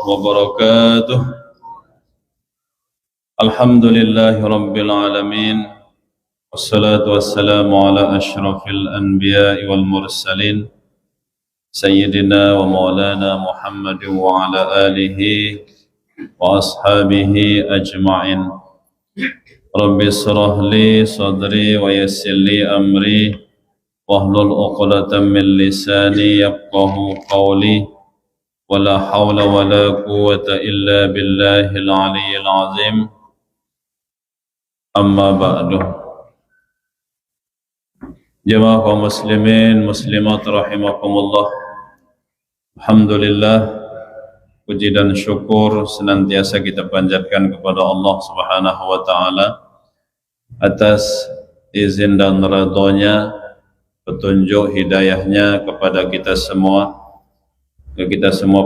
wabarakatuh. Alhamdulillahi rabbil alamin. Wassalatu wassalamu ala ashrafil anbiya'i wal mursalin Sayyidina wa maulana Muhammadin wa ala alihi wa ashabihi ajma'in. Rabbi israh li sadri wa yassir li amri wahlul 'uqdatam min lisani yafqahu qawli. Wala hawla wala quwwata illa billahil aliyyil azim. Amma ba'du. Jemaah kaum muslimin muslimat rahimakumullah. Alhamdulillah, puji dan syukur senantiasa kita panjatkan kepada Allah Subhanahu wa taala atas izin dan ridhonya, petunjuk hidayahnya kepada kita semua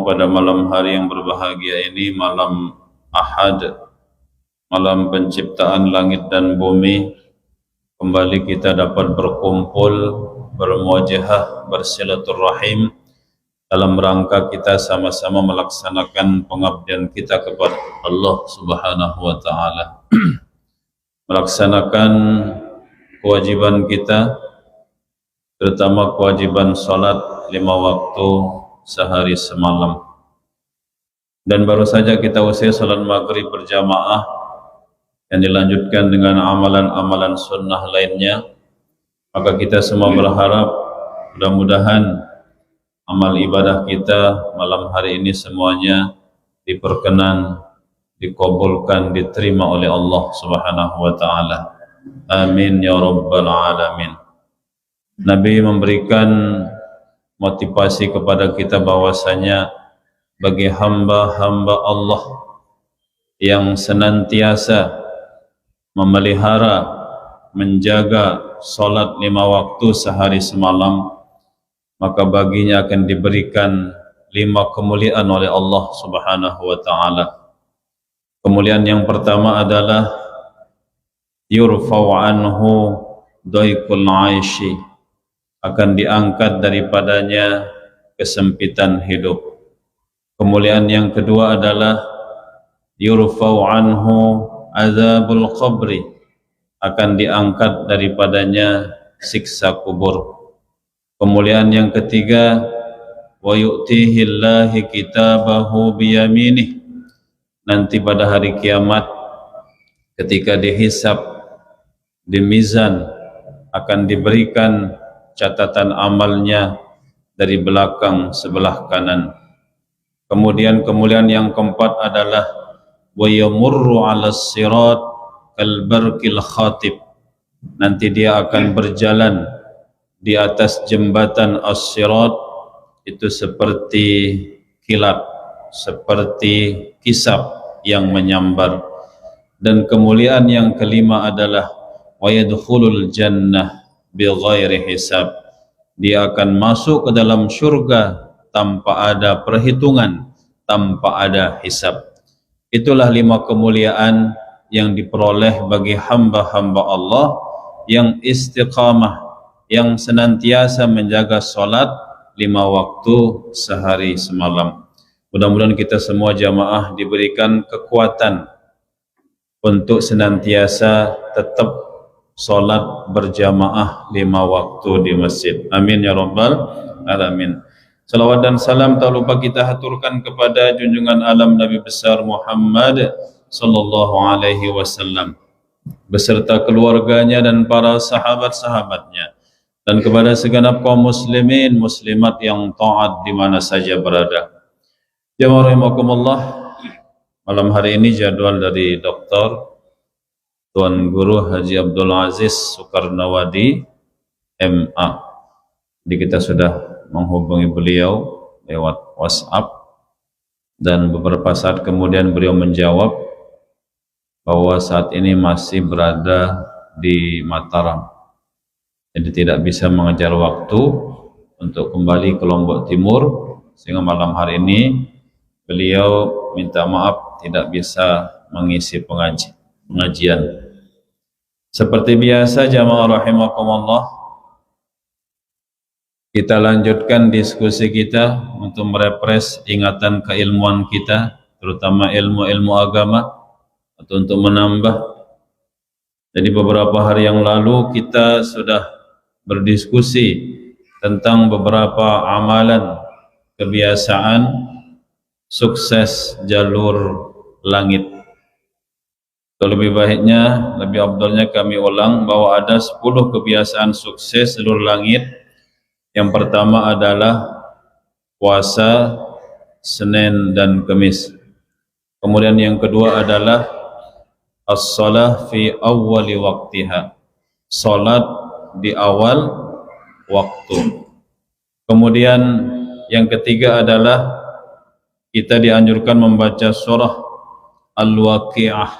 pada malam hari yang berbahagia ini, malam Ahad, malam penciptaan langit dan bumi. Kembali kita dapat berkumpul, bermuajahah, bersilaturahim dalam rangka kita sama-sama melaksanakan pengabdian kita kepada Allah Subhanahu wa taala. Melaksanakan kewajiban kita, terutama kewajiban salat 5 waktu sehari semalam. Dan baru saja kita usai salat maghrib berjamaah yang dilanjutkan dengan amalan-amalan sunnah lainnya. Maka kita semua berharap mudah-mudahan amal ibadah kita malam hari ini semuanya diperkenan, dikabulkan, diterima oleh Allah Subhanahu wa taala. Amin ya rabbal alamin. Nabi memberikan motivasi kepada kita bahwasanya bagi hamba-hamba Allah yang senantiasa memelihara, menjaga salat 5 waktu sehari semalam, maka baginya akan diberikan 5 kemuliaan oleh Allah Subhanahu wa taala. Kemuliaan yang pertama adalah yurfa'u anhu daikul 'aishi, akan diangkat daripadanya kesempitan hidup. Kemuliaan yang kedua adalah yurfa'u anhu azabul qabri, akan diangkat daripadanya siksa kubur. Kemuliaan yang ketiga, wa yu'tihi Allahi kitabahu biyaminih, nanti pada hari kiamat ketika dihisab di mizan akan diberikan catatan amalnya dari belakang sebelah kanan. Kemudian kemuliaan yang keempat adalah wa yamurru 'alas sirat kal barqil khatib, nanti dia akan berjalan di atas jembatan as-sirat itu seperti kilat, seperti kisap yang menyambar. Dan kemuliaan yang kelima adalah wa yadkhulul jannah bighairi hisab, dia akan masuk ke dalam surga tanpa ada perhitungan, tanpa ada hisab. Itulah 5 kemuliaan yang diperoleh bagi hamba-hamba Allah yang istiqamah, yang senantiasa menjaga salat 5 waktu sehari semalam. Mudah-mudahan kita semua jamaah diberikan kekuatan untuk senantiasa tetap salat berjamaah 5 waktu di masjid. Amin ya rabbal alamin. Salawat dan salam tak lupa kita haturkan kepada junjungan alam Nabi besar Muhammad sallallahu alaihi wasallam beserta keluarganya dan para sahabat-sahabatnya, dan kepada segenap kaum muslimin muslimat yang taat di mana saja berada. Jemaah rahimakumullah, malam hari ini jadwal dari Dr. Tuan Guru Haji Abdul Aziz Soekarnawadi MA. Jadi kita sudah menghubungi beliau lewat WhatsApp, dan beberapa saat kemudian beliau menjawab bahwa saat ini masih berada di Mataram, jadi tidak bisa mengejar waktu untuk kembali ke Lombok Timur, sehingga malam hari ini beliau minta maaf tidak bisa mengisi pengajian. Seperti biasa jamaah rahimakumullah, Kita lanjutkan diskusi kita untuk merefresh ingatan keilmuan kita, terutama ilmu-ilmu agama, atau untuk menambah. Jadi beberapa hari yang lalu kita sudah berdiskusi tentang beberapa amalan, kebiasaan sukses jalur langit. Lebih baiknya, lebih abdulnya kami ulang bahwa ada 10 kebiasaan sukses jalur langit. Yang pertama adalah puasa Senin dan Kamis. Kemudian yang kedua adalah as-salah fi awwali waqtiha, salat di awal waktu. Kemudian yang ketiga adalah kita dianjurkan membaca surah Al-Waqi'ah,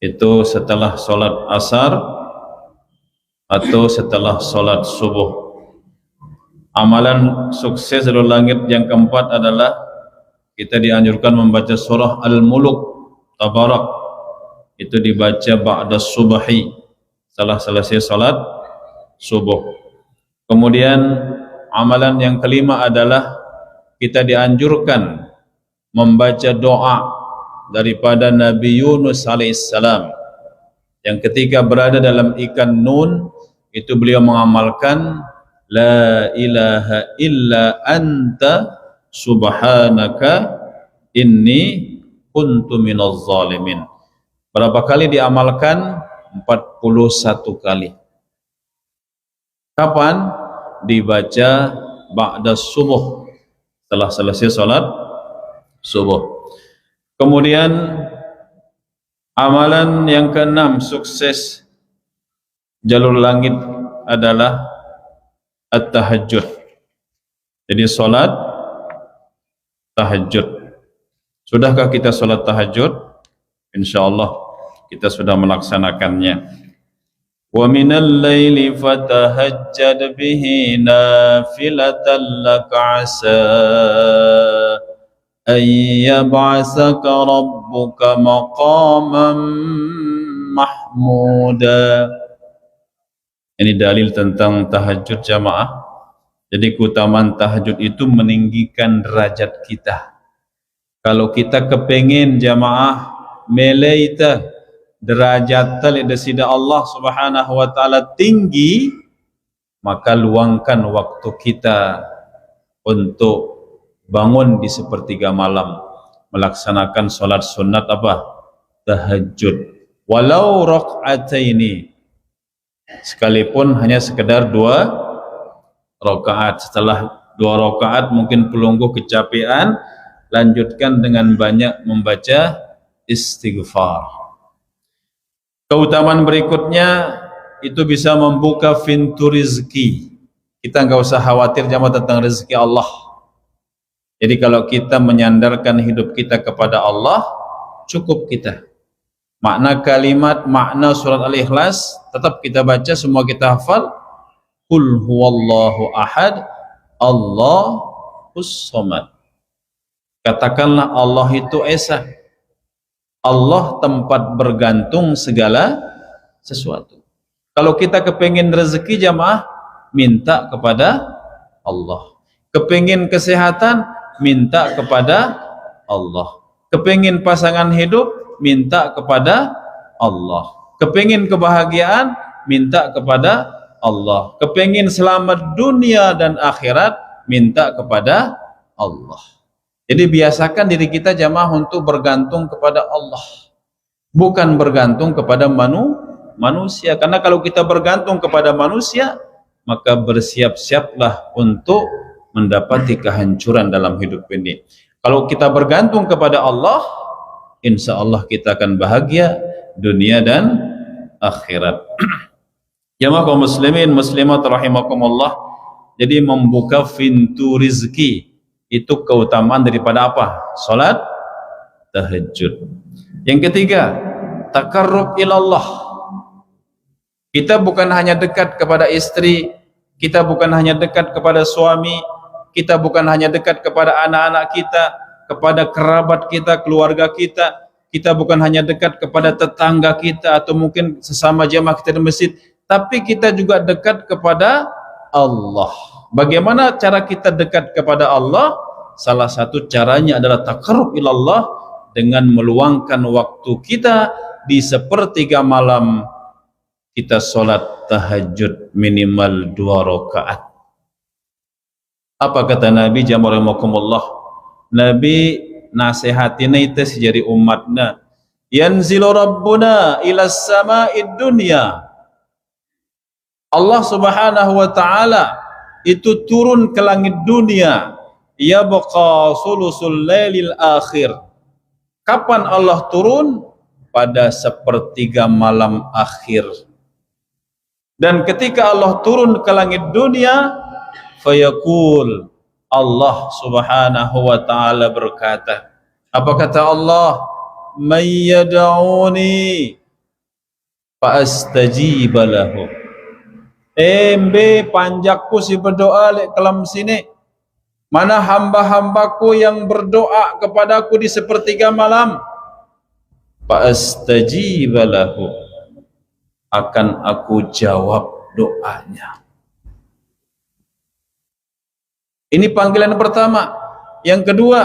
itu setelah salat asar atau setelah salat subuh. Amalan sukses jalur langit yang keempat adalah kita dianjurkan membaca surah Al-Muluk Tabarak, itu dibaca ba'da subahi, setelah selesai salat subuh. Kemudian amalan yang kelima adalah kita dianjurkan membaca doa daripada Nabi Yunus alaihissalam yang ketika berada dalam ikan Nun, itu beliau mengamalkan la ilaha illa anta subhanaka inni kuntu minaz zalimin. Berapa kali diamalkan? 41 kali. Kapan? Dibaca ba'da subuh, setelah selesai salat subuh. Kemudian amalan yang keenam sukses jalur langit adalah at-tahajjud. Jadi salat tahajud. Sudahkah kita salat tahajud? Insyaallah kita sudah melaksanakannya. Wa minal laili fatahajjad bihi nafilatan laka asa ay yab'asaka rabbuka maqaman mahmuda. Ini dalil tentang tahajud jamaah. Jadi keutamaan tahajud itu meninggikan derajat kita. Kalau kita kepingin jamaah melaita derajat di sisi Allah Subhanahu wa taala tinggi, maka luangkan waktu kita untuk bangun di sepertiga malam melaksanakan salat sunat apa? Tahajud. Walau rakaataini, sekalipun hanya sekedar 2 rakaat. Setelah 2 rakaat mungkin pelungguh kecapean, lanjutkan dengan banyak membaca istighfar. Keutamaan berikutnya itu bisa membuka pintu rezeki. Kita enggak usah khawatir jamaah tentang rezeki Allah. Jadi kalau kita menyandarkan hidup kita kepada Allah, cukup kita. Makna kalimat, makna surat Al-Ikhlas tetap kita baca, semua kita hafal. Qul huwallahu ahad, Allahus samad. Katakanlah Allah itu esa. Allah tempat bergantung segala sesuatu. Kalau kita kepingin rezeki jamaah, minta kepada Allah. Kepingin kesehatan, minta kepada Allah. Kepingin pasangan hidup, minta kepada Allah. Kepingin kebahagiaan, minta kepada Allah. Kepingin selamat dunia dan akhirat, minta kepada Allah. Jadi biasakan diri kita jamaah untuk bergantung kepada Allah, bukan bergantung kepada manusia. Karena kalau kita bergantung kepada manusia, maka bersiap-siaplah untuk mendapati kehancuran dalam hidup ini. Kalau kita bergantung kepada Allah, insya Allah kita akan bahagia dunia dan akhirat. Jamaah kaum muslimin muslimat rahimakumullah. Jadi membuka pintu rizki itu keutamaan daripada apa? Salat tahajud. Yang ketiga, takarrub ilallah. Kita bukan hanya dekat kepada istri, kita bukan hanya dekat kepada suami, kita bukan hanya dekat kepada anak-anak kita, kepada kerabat kita, keluarga kita. Kita bukan hanya dekat kepada tetangga kita atau mungkin sesama jamaah kita di masjid, tapi kita juga dekat kepada Allah. Bagaimana cara kita dekat kepada Allah? Salah satu caranya adalah taqarrub ilallah dengan meluangkan waktu kita di sepertiga malam, kita sholat tahajud minimal 2 rakaat. Apa kata Nabi jamaah rahimakumullah? Nabi nasihatina itu sejari umatna, yanzilu rabbuna ila sama'id dunya. Allah subhanahu wa ta'ala itu turun ke langit dunia, yabqa sulusul lailil akhir. Kapan Allah turun? Pada sepertiga malam akhir. Dan ketika Allah turun ke langit dunia, fayaqul, Allah subhanahu wa ta'ala berkata, apa kata Allah? May yad'uni fa astajiba lahu. Embe panjakku si berdoa lek kelam sini. Mana hamba-hambaku yang berdoa kepadaku di sepertiga malam? Fa astajiba lahu. Akan aku jawab doanya. Ini panggilan pertama. Yang kedua,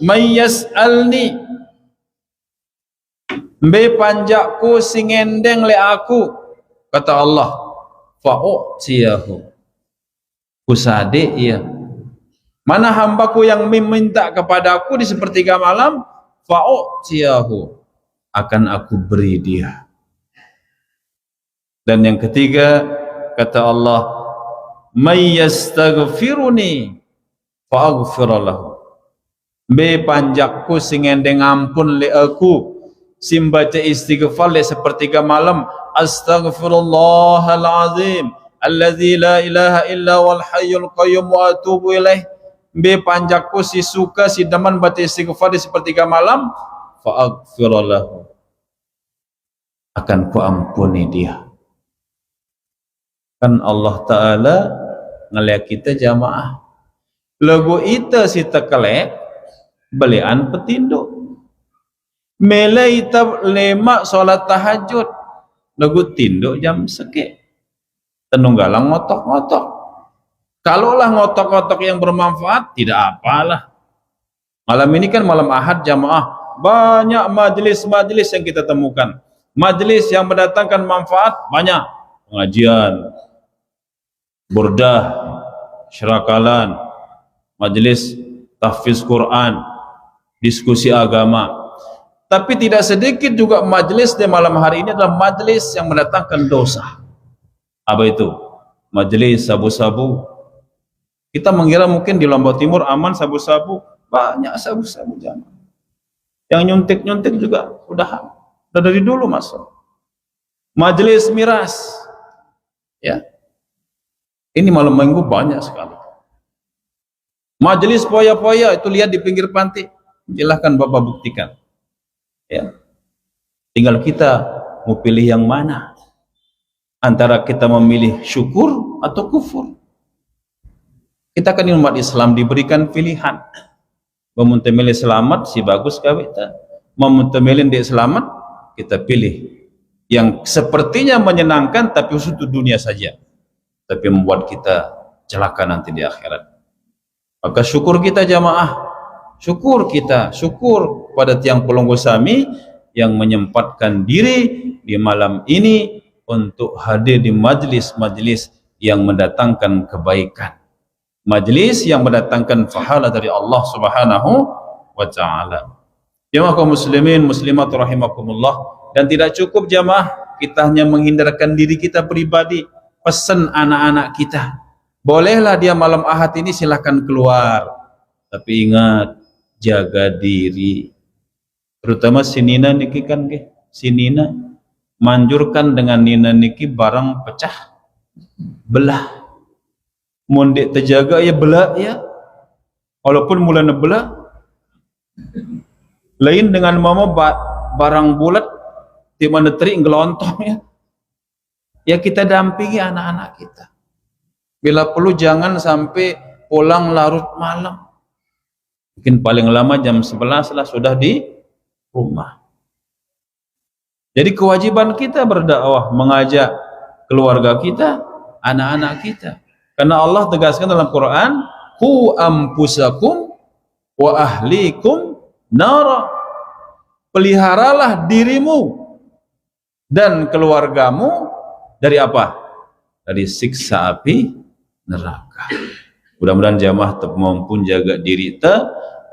may yas'alni. Mbe panjakku sing ngendeng le aku. Kata Allah, fa'u'tiyahu. Kusade ia. Mana hambaku yang meminta kepadaku di sepertiga malam, fa'u'tiyahu. Akan aku beri dia. Dan yang ketiga, kata Allah, may yastaghfiruni fa'aghfirallahu. Be panjakku sing ngendeng ampun le aku, sim baca istighfar le sepertiga malam, astaghfirullahal azim allazi la ilaha illa wal hayyul qayyum wa atubu ilaih. Be panjakku si suka si demen baca istighfar di sepertiga malam, fa'aghfirallahu. Akan ku ampuni dia. Kan Allah Ta'ala ngeliat kita jamaah lagu ita si tekelek belian petinduk mele ita lemak sholat tahajud lagu tinduk jam seke tenunggalang ngotok-ngotok. Kalaulah ngotok-ngotok yang bermanfaat tidak apalah. Malam ini kan malam Ahad jamaah, banyak majelis-majelis yang kita temukan, majelis yang mendatangkan manfaat banyak, pengajian, burdah, syarakalan, majelis tahfiz Quran, diskusi agama. Tapi tidak sedikit juga majelis di malam hari ini adalah majelis yang mendatangkan dosa. Apa itu? Majelis sabu-sabu. Kita mengira mungkin di Lombok Timur aman sabu-sabu, banyak sabu-sabu jamaah. Yang nyuntik-nyuntik juga udah dari dulu masuk. Majelis miras, ya. Ini malam minggu banyak sekali. Majelis poya-poya itu lihat di pinggir pantai. Silahkan Bapak buktikan. Ya. Tinggal kita mau pilih yang mana. Antara kita memilih syukur atau kufur. Kita kan umat Islam diberikan pilihan. Mau memilih selamat si bagus kawita. Mau memilih dia selamat, kita pilih yang sepertinya menyenangkan tapi untuk dunia saja, tapi membuat kita celaka nanti di akhirat. Maka syukur kita jamaah, syukur kita, syukur pada tiang pelunggu sami yang menyempatkan diri di malam ini untuk hadir di majlis-majlis yang mendatangkan kebaikan, majlis yang mendatangkan pahala dari Allah Subhanahu wa ta'ala. Jamaah kaum muslimin muslimat rahimakumullah. Dan tidak cukup jamaah kita hanya menghindarkan diri kita pribadi, pesan anak-anak kita, bolehlah dia malam Ahad ini silahkan keluar, tapi ingat jaga diri. Terutama si Nina niki kan ke, si Nina manjurkan dengan Nina niki barang pecah belah, mondek terjaga ya belah ya, walaupun mulanya belah. Lain dengan mama barang bulat di mana teri ngelontong ya. Ya kita dampingi anak-anak kita. Bila perlu jangan sampai pulang larut malam. Mungkin paling lama jam 11 lah sudah di rumah. Jadi kewajiban kita berdakwah, mengajak keluarga kita, anak-anak kita. Karena Allah tegaskan dalam Quran, "Qu anfusakum wa ahlikum nara." Peliharalah dirimu dan keluargamu dari apa? Dari siksa api neraka. Mudah-mudahan jamaah mampu jaga diri ta,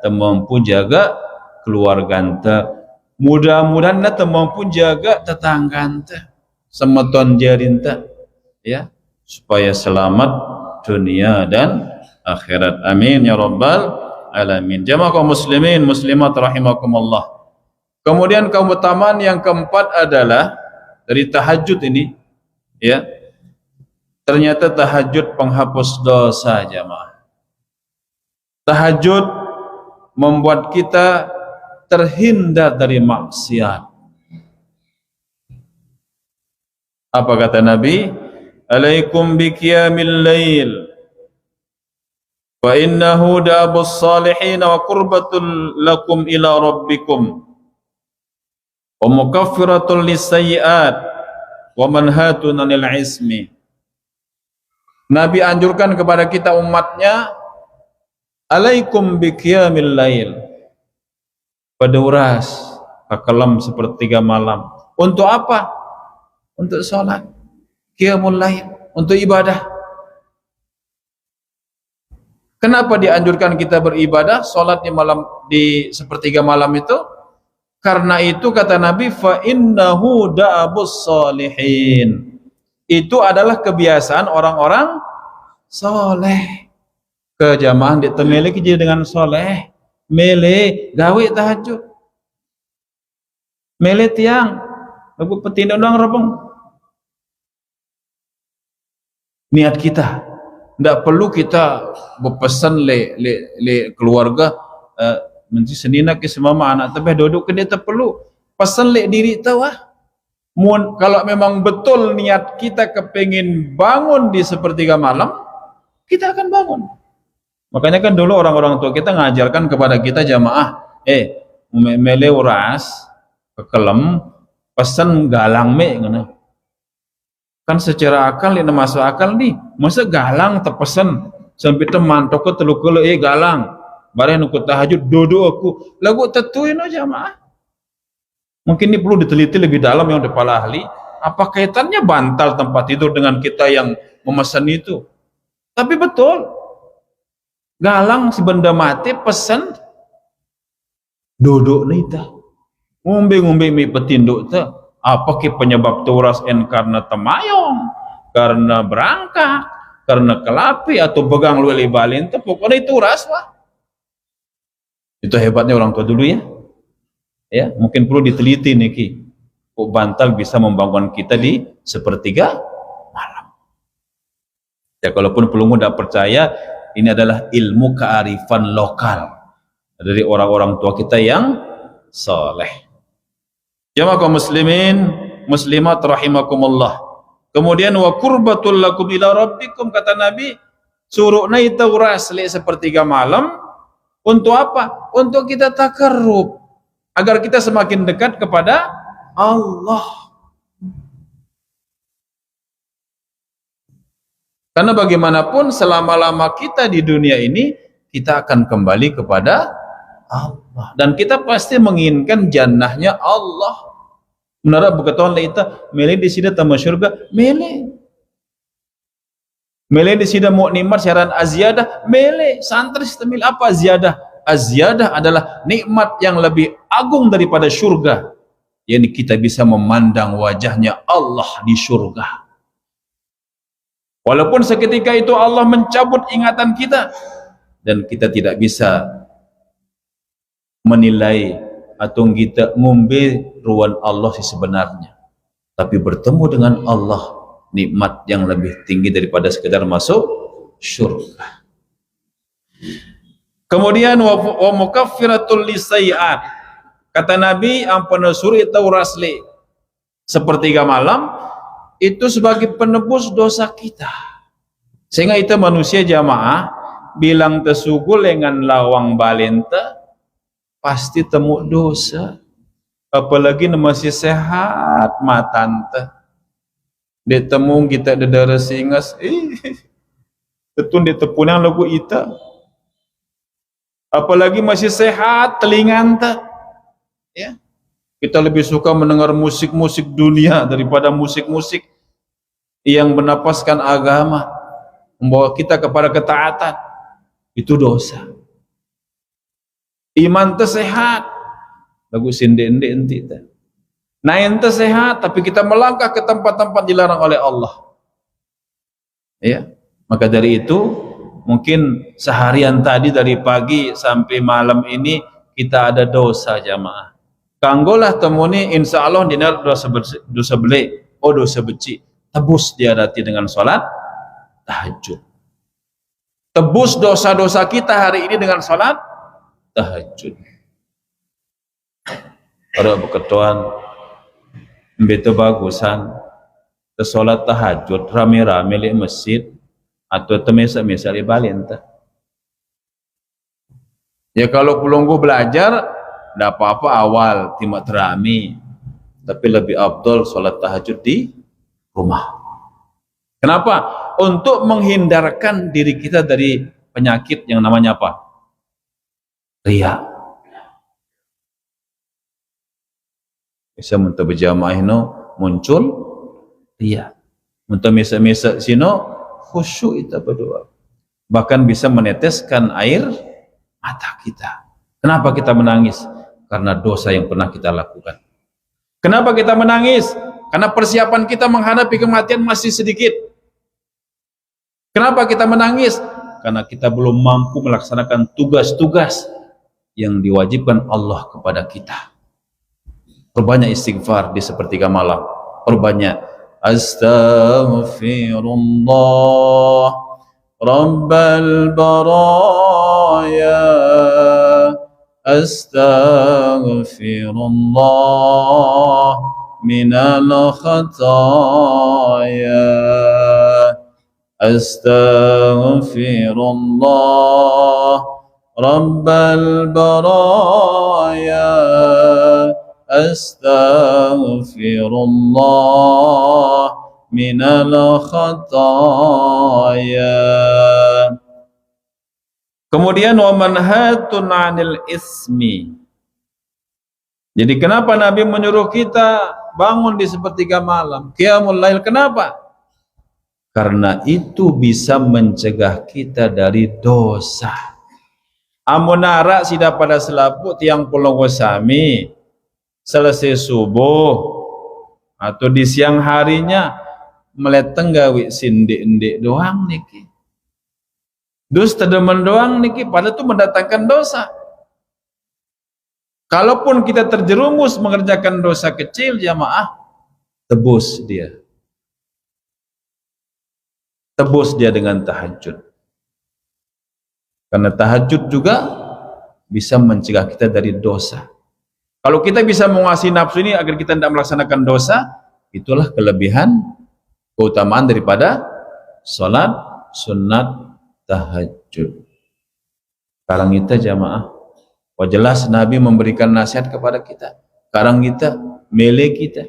mampu jaga keluarga ta. Mudah-mudahan ta mampu jaga tetangga ta, semeton jarin ta, ya, supaya selamat dunia dan akhirat. Amin ya rabbal alamin. Jamaah kaum muslimin muslimat rahimakumullah. Kemudian keutamaan yang keempat adalah dari tahajud ini, ya, ternyata tahajud penghapus dosa jamaah. Tahajud membuat kita terhindar dari maksiat. Apa kata Nabi? Alaikum biqiyamil lail wa innahu dabus salihin wa qurbatul lakum ila rabbikum wa mukaffiratul lisayyi'at wa manhatun 'anil ismi. Nabi anjurkan kepada kita umatnya, alaikum biqiyamil lail, beruras kekelam sepertiga malam. Untuk apa? Untuk sholat. Qiyamul lail, untuk ibadah. Kenapa dianjurkan kita beribadah, sholat di malam, di sepertiga malam itu? Karena itu kata Nabi, fa innahu da'abus salihin. Itu adalah kebiasaan orang-orang soleh. Kejamaah ditemeli kerja dengan soleh, mele gawe tahajud, mele tiang, lagu petindak doang rebeng. Niat kita, tidak perlu kita berpesan le keluarga, nanti senina ke semama anak tapi duduk ke dia tak perlu pesan le diri tahu ah. Kalau memang betul niat kita kepengin bangun di sepertiga malam, kita akan bangun. Makanya kan dulu orang-orang tua kita ngajarkan kepada kita jamaah, mele uras kekelem pesan galang me ngono. Kan secara akal ini masuk akal nih, masa galang terpesan sampai teman toko teluk galang bareng nukut tahajud dodo aku lagu tetuin aja jamaah. Mungkin ini perlu diteliti lebih dalam yang kepala ahli, apa kaitannya bantal tempat tidur dengan kita yang memesan itu. Tapi betul, galang si benda mati pesan duduk nita ngombe-ngombe mi petinduk ta. Apa ke penyebab turas en karena temayong, karena berangkat, karena kelapi atau begang luweli balin tu pokoknya itu ras wah. Itu hebatnya orang tua dulu ya. Ya, mungkin perlu diteliti nih ki. Kok bantal bisa membangun kita di sepertiga malam. Ya kalaupun pelungu tidak percaya, ini adalah ilmu kearifan lokal dari orang-orang tua kita yang soleh. Jamaah kaum muslimin muslimat rahimakumullah. Kemudian wa qurbatul lakum ila rabbikum, kata Nabi, suruh naita uras le sepertiga malam. Untuk apa? Untuk kita takarrub, agar kita semakin dekat kepada Allah. Karena bagaimanapun selama-lama kita di dunia ini, kita akan kembali kepada Allah, dan kita pasti menginginkan jannahnya Allah. Menara berkatakan kita mele di sini tamu syurga, mele di sini mau nikmat syarat aziyadah, mele santri sistemil apa aziyadah? Aziyadah adalah nikmat yang lebih agung daripada syurga, yakni kita bisa memandang wajahnya Allah di syurga. Walaupun seketika itu Allah mencabut ingatan kita dan kita tidak bisa menilai atau kita ngombe ruan Allah sebenarnya, tapi bertemu dengan Allah nikmat yang lebih tinggi daripada sekedar masuk syurga. Kemudian wa mukaffiratul lisayyi'at, kata Nabi, ampun suri taurasli sepertiga malam itu sebagai penebus dosa kita, sehingga itu manusia jamaah bilang tesugul dengan lawang balenta pasti temu dosa, apalagi masih sehat matante. Ditemu kita dedara singas, Tetun di tepunang lagu ita. Apalagi masih sehat telinga anta. Ya. Kita lebih suka mendengar musik-musik dunia daripada musik-musik yang bernapaskan agama, membawa kita kepada ketaatan. Itu dosa. Iman tersehat lagu sinde-ende enti ta. Nah ente sehat tapi kita melangkah ke tempat-tempat dilarang oleh Allah. Ya. Maka dari itu mungkin seharian tadi dari pagi sampai malam ini kita ada dosa jamaah. Kanggolah temuni insya Allah dinar dosa beli, dosa beci. Tebus diadati dengan sholat tahajud. Tebus dosa-dosa kita hari ini dengan sholat tahajud. Ada beketuan beto bagusan sholat tahajud rame-rame di masjid atau temesa-mesa di balenta. Ya kalau pelunggu belajar tidak apa-apa awal timak terami, tapi lebih afdol sholat tahajud di rumah. Kenapa? Untuk menghindarkan diri kita dari penyakit yang namanya apa? Riya. Bisa muntah berjamaah ini muncul riya. Muntah mesa-mesa sino khusyuk itu berdoa. Bahkan bisa meneteskan air mata kita. Kenapa kita menangis? Karena dosa yang pernah kita lakukan. Kenapa kita menangis? Karena persiapan kita menghadapi kematian masih sedikit. Kenapa kita menangis? Karena kita belum mampu melaksanakan tugas-tugas yang diwajibkan Allah kepada kita. Perbanyak istighfar di sepertiga malam. Perbanyak astaghfirullah Rabbal baraya astaghfirullah minal khataya astaghfirullah Rabbal baraya astaghfirullah minal khataya. Kemudian wa manhatun 'anil ismi. Jadi kenapa Nabi menyuruh kita bangun di sepertiga malam, qiyamul lail? Kenapa? Karena itu bisa mencegah kita dari dosa. Amunara sida pada selaput tiang pulau sami selesai subuh atau di siang harinya meleteng gawe sindik-indik doang niki. Dus tedemen doang niki, padahal itu mendatangkan dosa. Kalaupun kita terjerumus mengerjakan dosa kecil jamaah, tebus dia. Tebus dia dengan tahajud. Karena tahajud juga bisa mencegah kita dari dosa. Kalau kita bisa menguasai nafsu ini agar kita tidak melaksanakan dosa, itulah kelebihan keutamaan daripada sholat sunat tahajud. Sekarang kita jamaah, jelas Nabi memberikan nasihat kepada kita. Sekarang kita, mele kita,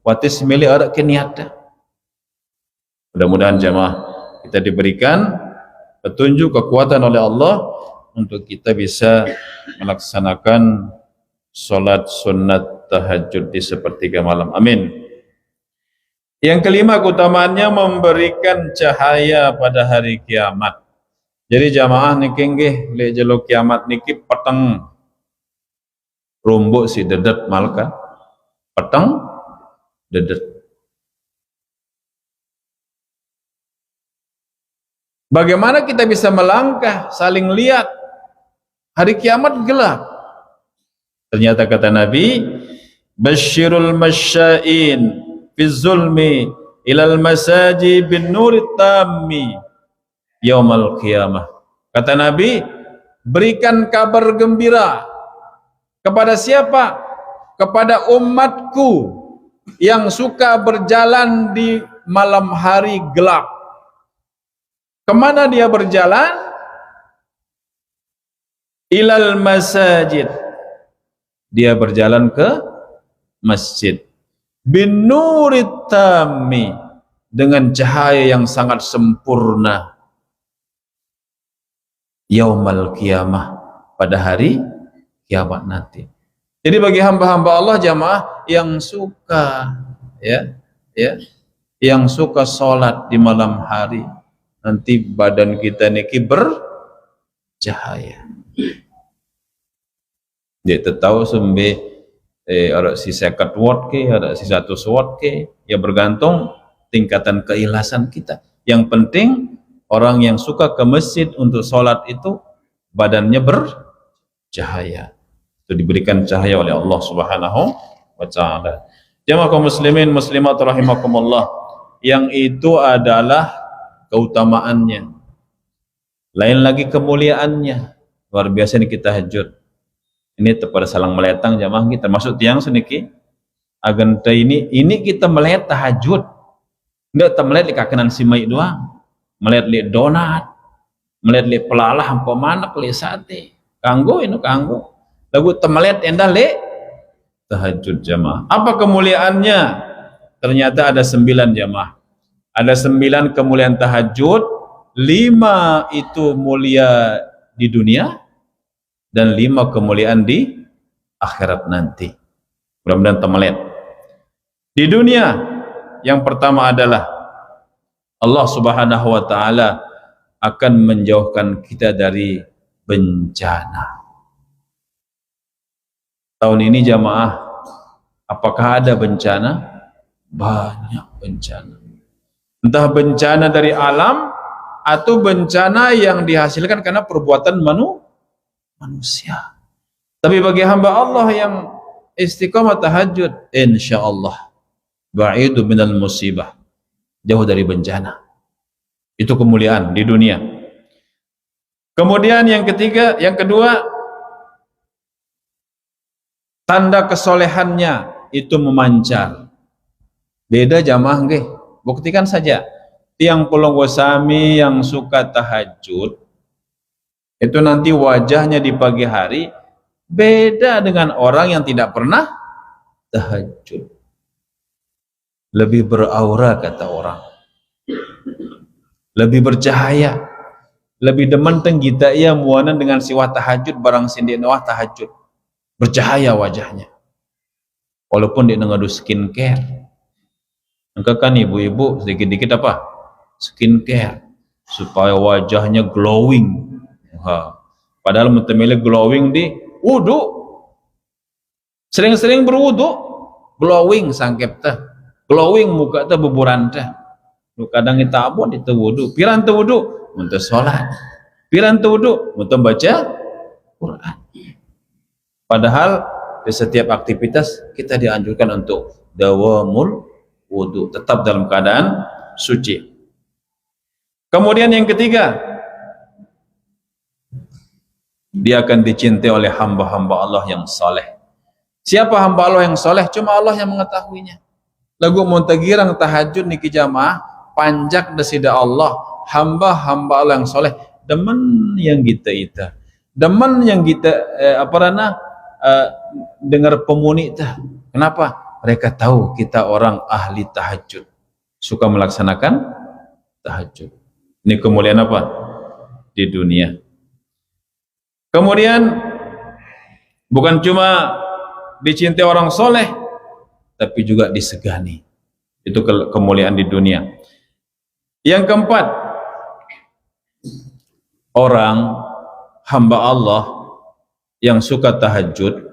watis mele ada keniata. Mudah-mudahan jamaah kita diberikan petunjuk kekuatan oleh Allah untuk kita bisa melaksanakan sholat sunat tahajud di sepertiga malam. Amin. Yang kelima keutamaannya memberikan cahaya pada hari kiamat. Jadi jamaah niki nggih lek jelo kiamat niki peteng rumbuk si dedet malkan. Peteng dedet. Bagaimana kita bisa melangkah saling lihat? Hari kiamat gelap. Ternyata kata Nabi, basyirul masya'in fi zulmi ilal masaji bin nurit tammi yaumal qiyamah. Kata Nabi, berikan kabar gembira kepada siapa? Kepada umatku yang suka berjalan di malam hari gelap. Kemana dia berjalan? Ilal masajid. Dia berjalan ke masjid. Bin nurit tammi, dengan cahaya yang sangat sempurna. yaumal qiyamah, pada hari kiamat nanti. Jadi bagi hamba-hamba Allah jamaah yang suka yang suka sholat di malam hari, nanti badan kita niki bercahaya. Dia tahu sumbe ada si 50 watt ke, ada si 100 watt ke, ya bergantung tingkatan keikhlasan kita. Yang penting orang yang suka ke masjid untuk sholat itu badannya bercahaya, itu diberikan cahaya oleh Allah Subhanahu wa ta'ala. Jamaah kaum muslimin muslimat rahimakumullah, yang itu adalah keutamaannya, lain lagi kemuliaannya. Luar biasa ini kita tahajud ini tepada salang meletang jamaah kita, termasuk tiang seniki agenda ini kita melihat tahajud, enggak kita melihat kakenan simai doang, melihat li donat, melihat li pelalah hampa manak li sate kanggo ini kanggo lagu temelet endah li tahajud jamaah. Apa kemuliaannya? Ternyata ada 9 jamaah, ada 9 kemuliaan tahajud. 5 itu mulia di dunia dan 5 kemuliaan di akhirat nanti. Mudah-mudahan temelet. Di dunia yang pertama adalah Allah Subhanahu wa ta'ala akan menjauhkan kita dari bencana. Tahun ini jamaah, apakah ada bencana? Banyak bencana. Entah bencana dari alam atau bencana yang dihasilkan karena perbuatan manusia. Tapi bagi hamba Allah yang istiqamah tahajud, insyaallah ba'idu minal musibah, jauh dari bencana. Itu kemuliaan di dunia. Kemudian yang kedua, tanda kesolehannya itu memancar. Beda jamaah nggih. Buktikan saja. Tiang pulau wasami yang suka tahajud itu nanti wajahnya di pagi hari beda dengan orang yang tidak pernah tahajud. Lebih beraura kata orang, lebih bercahaya, lebih demen tenggita ia muanan dengan siwah tahajud barang sindik nawah tahajud, bercahaya wajahnya. Walaupun dia ngadu skincare, engkau kan ibu-ibu sedikit-dikit apa skincare supaya wajahnya glowing. Padahal mutamile glowing di wudu, sering-sering berwudu glowing sangkep teh, glowing muka teh beburan teh. Kadang kita abot itu wudu, piran teh wudu untuk sholat, piran teh wudu untuk baca Quran. Padahal di setiap aktivitas kita dianjurkan untuk dawamul wudu, tetap dalam keadaan suci. Kemudian yang ketiga, dia akan dicintai oleh hamba-hamba Allah yang saleh. Siapa hamba Allah yang saleh? Cuma Allah yang mengetahuinya. Lagu muntagirang tahajud niki jamaah panjak desida Allah, hamba-hamba Allah yang saleh, demen yang kita demen yang kita dengar pemuni tah. Kenapa? Mereka tahu kita orang ahli tahajud, suka melaksanakan tahajud. Ini kemuliaan apa? Di dunia. Kemudian bukan cuma dicintai orang soleh, tapi juga disegani. Itu kemuliaan di dunia. Yang keempat, orang hamba Allah yang suka tahajud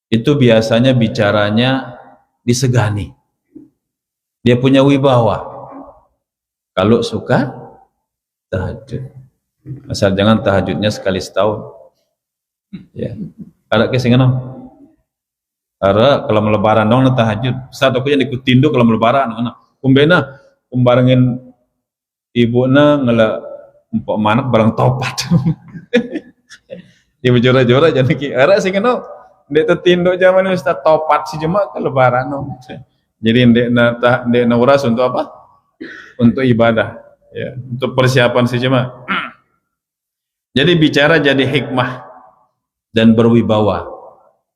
itu biasanya bicaranya disegani. Dia punya wibawa kalau suka tahajud. Asal jangan tahajudnya sekali setahun. Ya. Ada kesingano. Ada kalau melebaran dong tahajud. Saat aku yang ikut tindu kalau melebaran, kumbena kumbarengin ibuna ngela empok manak barang topat. Ibu jora-jora jadi ki. Ada singano. Ndek tertindu zaman Ustaz topat si cuma ke lebaran dong. Jadi ndek na uras untuk apa? Untuk ibadah. Ya, untuk persiapan si cuma. Jadi bicara jadi hikmah dan berwibawa.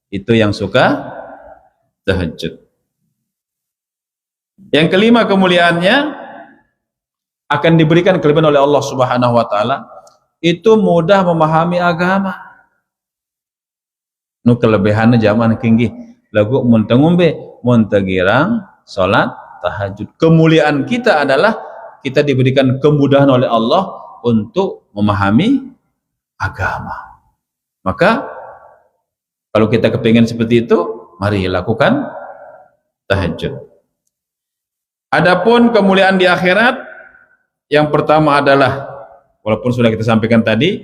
Itu yang suka tahajud. Yang kelima kemuliaannya akan diberikan kelebihan oleh Allah Subhanahu wa taala, itu mudah memahami agama. Nu kelebihannya zaman kinggi lagu muntengumbe muntagirang salat tahajud. Kemuliaan kita adalah kita diberikan kemudahan oleh Allah untuk memahami agama. Maka kalau kita kepingin seperti itu, mari lakukan tahajud. Adapun kemuliaan di akhirat, yang pertama adalah, walaupun sudah kita sampaikan tadi,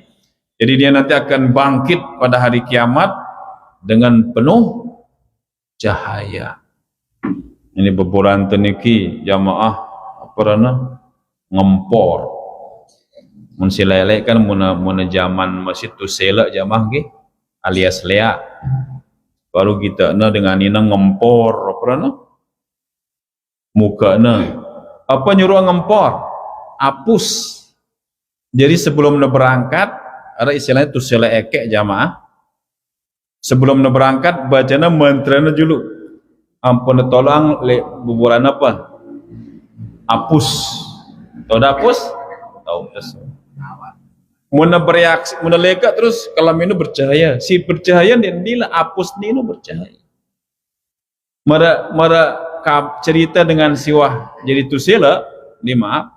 jadi dia nanti akan bangkit pada hari kiamat dengan penuh cahaya. Ini beburan teniki jamaah apa rana ngempor. Mun silelek kan mun zaman masjid tu selak jamaah nggih alias lea. Baru kita dengan ina ngempor apa rana mukana. Apa nyuruh ngempor? Apus. Jadi sebelum berangkat ada istilahnya tu selek ekek jamaah. Sebelum berangkat bacana mantrana dulu. Ampun tolong le buburan apa? Apus. Tahu apus? Tahu terus. Muna bereaksi, muna leka terus kalau ini bercahaya. Si bercahaya dan dila apus nino bercahaya. Mara cerita dengan siwah jadi tusela, ini maaf.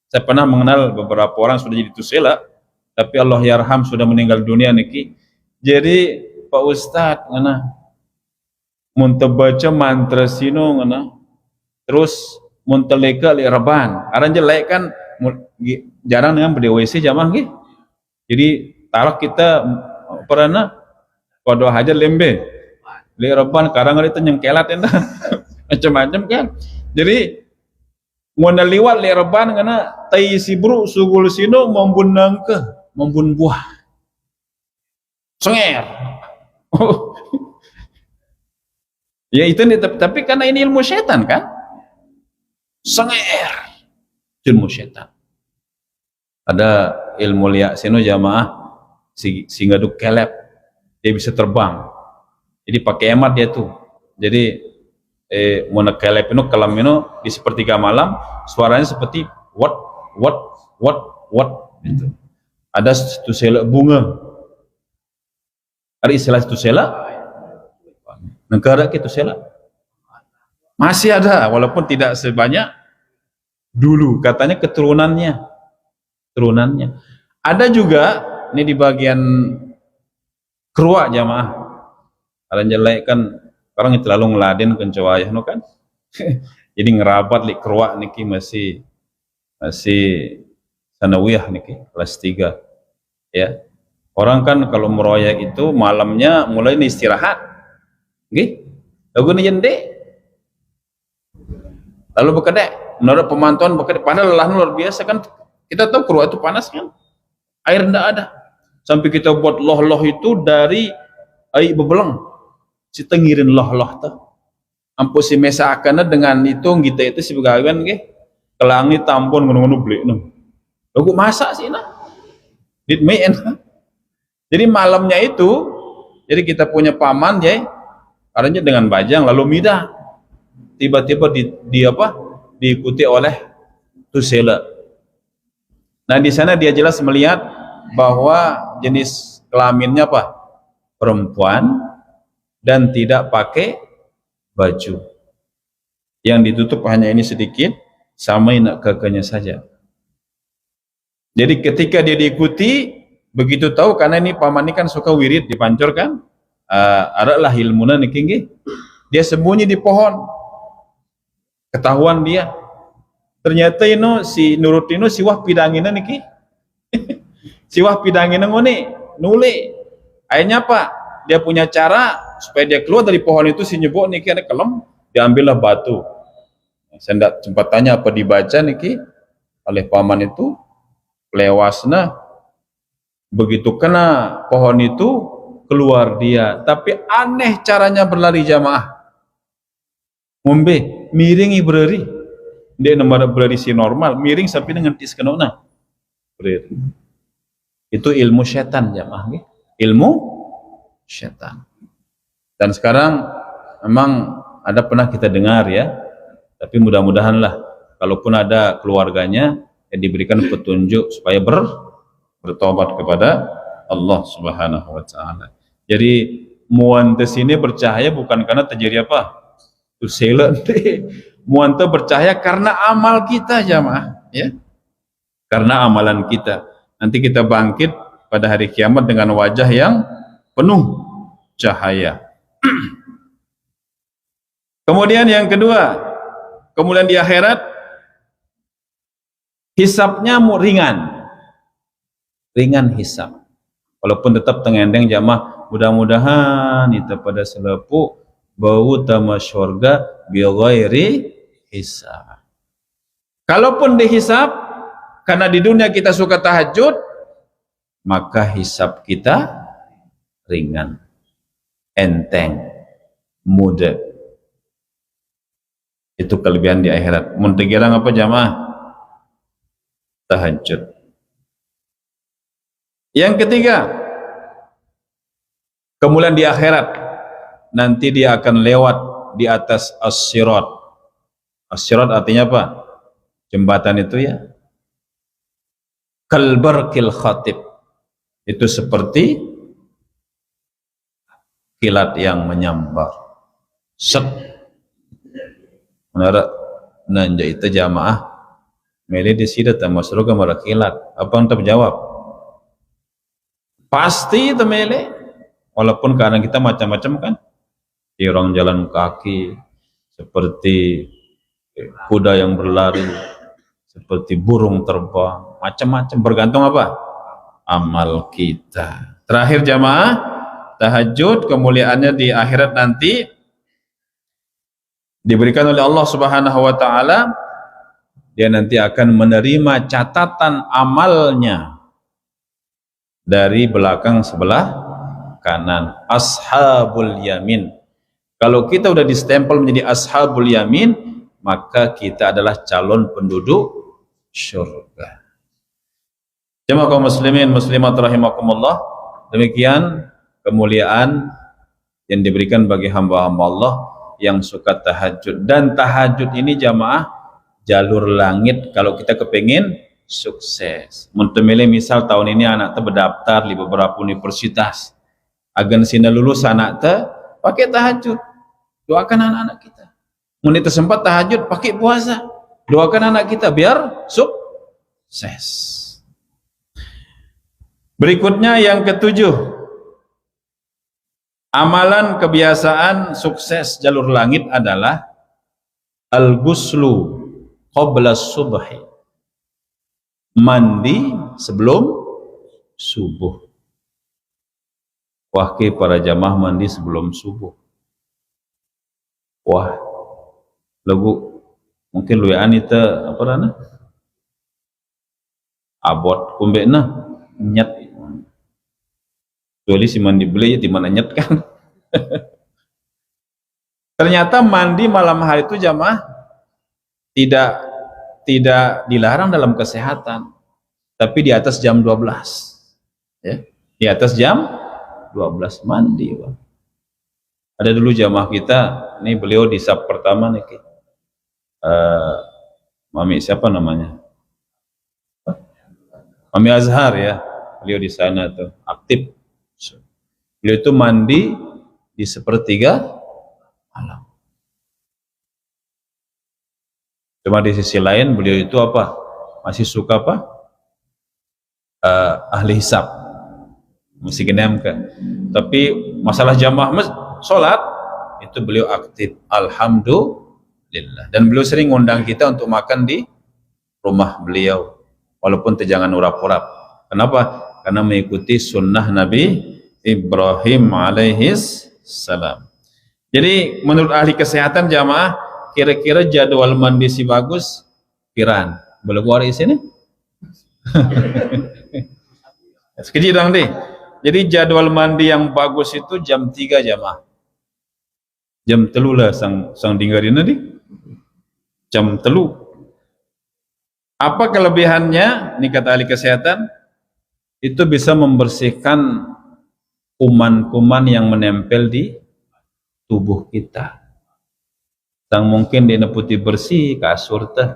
Saya pernah mengenal beberapa orang sudah jadi tusela, tapi Allah yarham sudah meninggal dunia niki. Jadi Pak Ustadz ngana mun baca mantra sino ngana terus mun teleka li reban aran jelek kan jarang dengan berde WC jamaah nggih. Jadi talak kita pernah pada hajar lembe li reban karang itu nyengkelat entah macam-macam kan. Jadi mun liwat li reban ngana tai sibru sugul sino membun nangke membun buah senger. Oh. Ya itu nih, tapi karena ini ilmu setan kan, senger, ilmu setan. Ada ilmu liak seno jamaah, sehingga duk kelep, dia bisa terbang. Jadi pakai emat dia tuh. Jadi mana kelep itu kalam itu di sepertiga malam, suaranya seperti what gitu. Ada satu selak bunga. Ada istilah itu sela negara kita sela masih ada walaupun tidak sebanyak dulu katanya keturunannya ada juga ini di bagian keruak jamaah ada jelek kan orang itu terlalu ngeladen kencawayah no kan jadi ngerabat li keruak niki masih sanawiyah niki kelas 3 ya. Orang kan kalau meroyak itu malamnya mulai istirahat, gih, lagu jende, lalu bekedek, menurut pemantauan bekedek, padahal lelah luar biasa kan, kita tahu keruak itu panas kan, air tidak ada, sampai kita buat loh-loh itu dari air bebelang, si tengirin loh-loh tuh, ampu si mesa akannya dengan itu kita itu si begawan gih, kelangi tampon ngono-ngono beli, lagu masak sih nah, ditmain. Jadi malamnya itu, jadi kita punya paman ya, karena dengan bajang lalu midah, tiba-tiba diikuti oleh tusela. Nah di sana dia jelas melihat bahwa jenis kelaminnya apa? Perempuan dan tidak pakai baju. Yang ditutup hanya ini sedikit, sama kakaknya saja. Jadi ketika dia diikuti, begitu tahu karena ini paman ini kan suka wirid dipancur kan, adalah ilmuna niki dia sembunyi di pohon, ketahuan dia. Ternyata ini si nurut ini siwah pidangina niki, siwah pidangina ngoni nuli. Akhirnya apa? Dia punya cara supaya dia keluar dari pohon itu si nyebok niki ada kelem, diambillah batu. Saya tidak sempat tanya apa dibaca niki oleh paman itu, lewasna. Begitu kena pohon itu keluar dia, tapi aneh caranya berlari jamaah. Ngombe miringi berari, dia nomor berari si normal, miring sampai dengan tis kenona. Berari. Itu ilmu setan jamaah, ilmu setan. Dan sekarang memang ada pernah kita dengar ya, tapi mudah-mudahan lah, kalaupun ada keluarganya yang diberikan petunjuk supaya bertobat kepada Allah Subhanahu wa taala. Jadi muan sini bercahaya bukan karena terjadi apa? Tuselan deh. Muan bercahaya karena amal kita jamaah, ya. Karena amalan kita. Nanti kita bangkit pada hari kiamat dengan wajah yang penuh cahaya. Kemudian yang kedua, kemudian di akhirat hisabnya ringan. Ringan hisab. Walaupun tetap tengendeng jamaah, mudah-mudahan kita pada selepuk bau tama syurga bi ghairi hisab. Kalaupun dihisab, karena di dunia kita suka tahajud, maka hisab kita ringan, enteng, mudah. Itu kelebihan di akhirat. Mun tegirang apa jamaah? Tahajud. Yang ketiga, kemudian di akhirat nanti dia akan lewat di atas as-sirat. As-sirat artinya apa? Jembatan itu ya. Kalbarkil khatib. Itu seperti kilat yang menyambar. Set. Menara nanja itu jamaah. Meli di sida tamu surga mara kilat. Apa yang terjawab? Pasti itu mele. Walaupun kadang kita macam-macam kan. Di orang jalan kaki, seperti kuda yang berlari, seperti burung terbang, macam-macam, bergantung apa? Amal kita. Terakhir jamaah, tahajud kemuliaannya di akhirat nanti diberikan oleh Allah Subhanahu wa taala. Dia nanti akan menerima catatan amalnya dari belakang sebelah kanan. Ashabul yamin. Kalau kita udah distempel menjadi ashabul yamin, maka kita adalah calon penduduk syurga. Jemaah kaum muslimin muslimat rahimakumullah, demikian kemuliaan yang diberikan bagi hamba-hamba Allah yang suka tahajud. Dan tahajud ini jamaah jalur langit kalau kita kepingin sukses. Muntemele misal tahun ini anak teh berdaftar di beberapa universitas. Agan sina lulus anak teh pakai tahajud. Doakan anak-anak kita. Mun itu sempat tahajud pakai puasa. Doakan anak kita biar sukses. Berikutnya yang ketujuh. Amalan kebiasaan sukses jalur langit adalah al-ghuslu qabla subhi. Mandi sebelum subuh. Wah, para jamaah mandi sebelum subuh. Wah, lagu mungkin lu ya anita apa rana? Abot kumbena nyet. Kecuali si mandi beli di mana nyet kan. Ternyata mandi malam hari itu jamaah tidak dilarang dalam kesehatan, tapi di atas jam 12 ya, di atas jam 12 mandi. Wah. Ada dulu jamaah kita, ini beliau di sab pertama nih, Mami siapa namanya? Mami Azhar ya, beliau di sana tuh aktif. Beliau itu mandi di sepertiga malam. Cuma di sisi lain beliau itu apa? Masih suka apa? Ahli hisab. Masih genem kan. Tapi masalah jamaah sholat itu beliau aktif. Alhamdulillah. Dan beliau sering ngundang kita untuk makan di rumah beliau. Walaupun jangan urap-urap. Kenapa? Karena mengikuti sunnah Nabi Ibrahim alaihis salam. Jadi menurut ahli kesehatan jamaah, kira-kira jadwal mandi si bagus piran boleh keluar di sini. Sekejap dong deh. Jadi jadwal mandi yang bagus itu jam 3 jamaah. Jam 3 lah sang dengerin tadi. Jam 3. Apa kelebihannya? Ini kata ahli kesehatan, itu bisa membersihkan kuman-kuman yang menempel di tubuh kita. Sang mungkin di putih bersih kasur teh.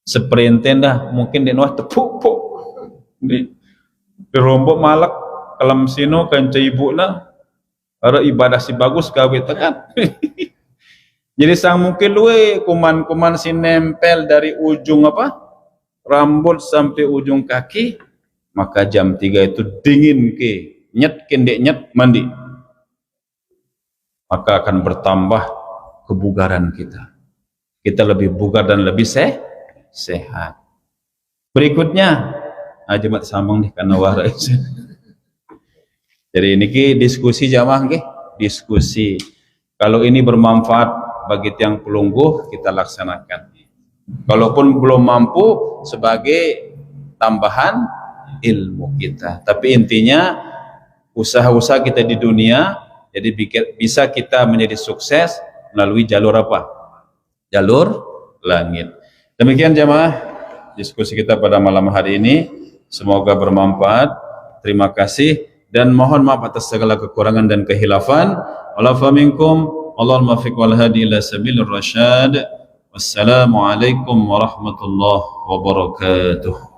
Sprenten dah mungkin di nuah tepuk. Di rombok malak kalam sino kanca ibu lah. Ada ibadah si bagus kawit kan. Jadi sang mungkin luwe kuman-kuman si nempel dari ujung apa? Rambut sampai ujung kaki, maka jam 3 itu dingin ke, nyet kendek nyet mandi. Maka akan bertambah kebugaran kita. Kita lebih bugar dan lebih sehat. Berikutnya, jemaat sambung nih karena warai. Jadi ini diskusi jamaah nggih, diskusi. Kalau ini bermanfaat bagi tiang pelungguh, kita laksanakan. Kalaupun belum mampu, sebagai tambahan ilmu kita. Tapi intinya usaha-usaha kita di dunia, jadi bisa kita menjadi sukses melalui jalur apa? Jalur langit. Demikian jamaah diskusi kita pada malam hari ini. Semoga bermanfaat. Terima kasih dan mohon maaf atas segala kekurangan dan kehilafan. Wa'alafa minkum. Allahumma fiq wal hadi ila sabilir rasyad. Wassalamualaikum warahmatullahi wabarakatuh.